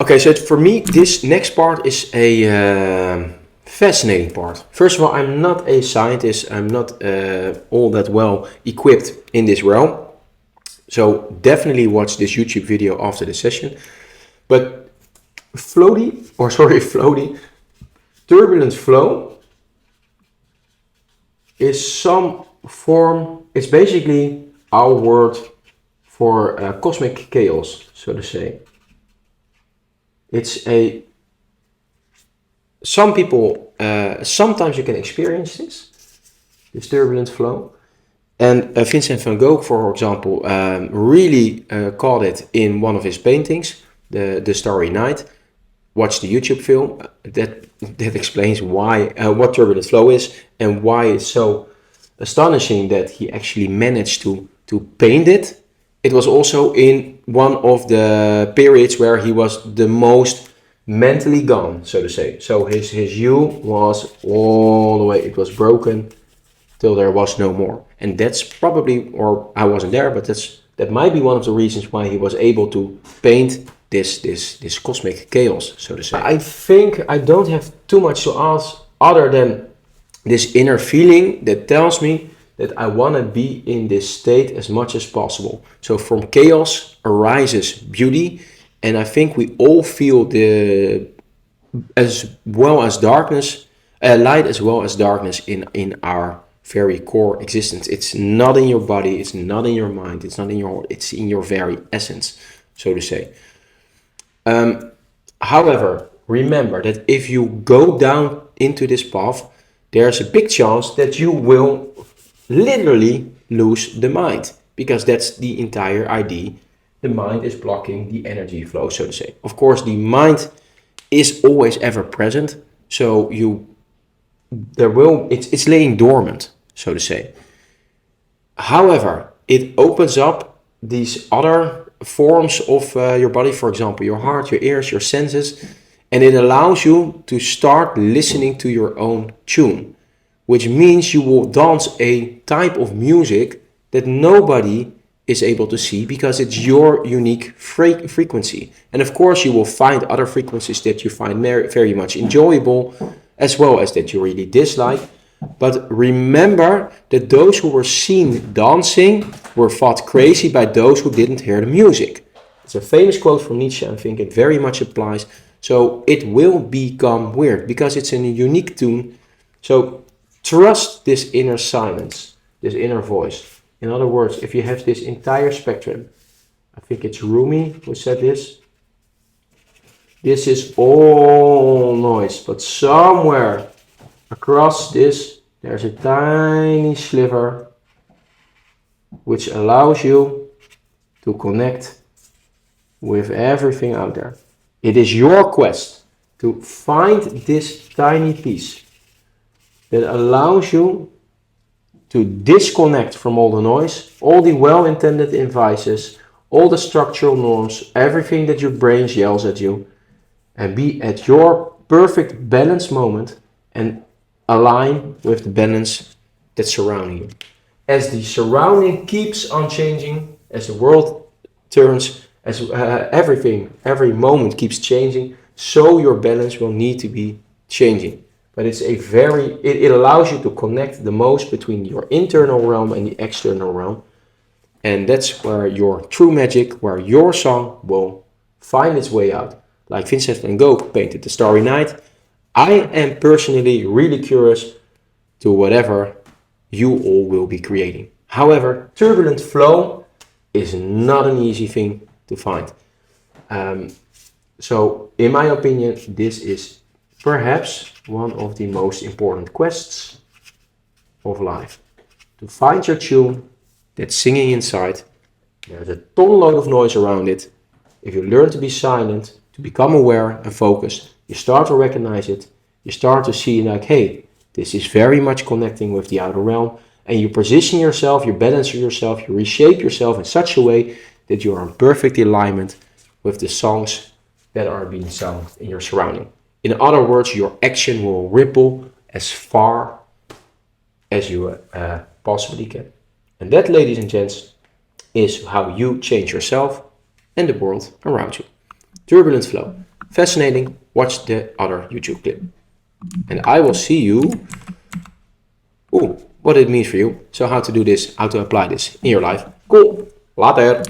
Okay, so for me, this next part is a fascinating part. First of all, I'm not a scientist. I'm not all that well equipped in this realm. So definitely watch this YouTube video after the session. But floaty, turbulent flow is some form, it's basically our word for cosmic chaos, so to say. It's some people, sometimes you can experience this turbulent flow. And Vincent van Gogh, for example, really caught it in one of his paintings, the Starry Night. Watch the YouTube film. That explains why what turbulent flow is and why it's so astonishing that he actually managed to paint it. It was also in one of the periods where he was the most mentally gone, so to say. So his hue was all the way, it was broken till there was no more. And that's probably, or I wasn't there, but that might be one of the reasons why he was able to paint this cosmic chaos, so to say. I think I don't have too much to ask other than this inner feeling that tells me that I want to be in this state as much as possible. So from chaos arises beauty, and I think we all feel as well as darkness, light as well as darkness in our very core existence. It's not in your body, it's not in your mind, it's not in your, it's in your very essence, so to say. However, remember that if you go down into this path, there's a big chance that you will literally lose the mind, because that's the entire idea. The mind is blocking the energy flow, so to say. Of course, the mind is always ever present, so it's laying dormant, so to say. However, it opens up these other forms of your body, for example, your heart, your ears, your senses, and it allows you to start listening to your own tune, which means you will dance a type of music that nobody is able to see because it's your unique frequency. And of course, you will find other frequencies that you find very much enjoyable, as well as that you really dislike. But remember that those who were seen dancing were thought crazy by those who didn't hear the music. It's a famous quote from Nietzsche. I think it very much applies. So it will become weird because it's in a unique tune. So trust this inner silence, this inner voice. In other words, if you have this entire spectrum, I think it's Rumi who said this. This is all noise, but somewhere across this, there's a tiny sliver which allows you to connect with everything out there. It is your quest to find this tiny piece that allows you to disconnect from all the noise, all the well-intended advices, all the structural norms, everything that your brain yells at you, and be at your perfect balance moment and align with the balance that's surrounding you. As the surrounding keeps on changing, as the world turns, as every moment keeps changing, so your balance will need to be changing. But it allows you to connect the most between your internal realm and the external realm. And that's where your true magic, where your song will find its way out. Like Vincent van Gogh painted the Starry Night. I am personally really curious to whatever you all will be creating. However, turbulent flow is not an easy thing to find. So in my opinion, this is perhaps one of the most important quests of life. To find your tune that's singing inside. There's a ton load of noise around it. If you learn to be silent, to become aware and focused, you start to recognize it. You start to see like, hey, this is very much connecting with the outer realm. And you position yourself, you balance yourself, you reshape yourself in such a way that you are in perfect alignment with the songs that are being sung in your surrounding. In other words, your action will ripple as far as you possibly can. And that, ladies and gents, is how you change yourself and the world around you. Turbulent flow. fascinating, watch the other YouTube clip. And I will see you, what it means for you. So how to do this, how to apply this in your life. Cool, later.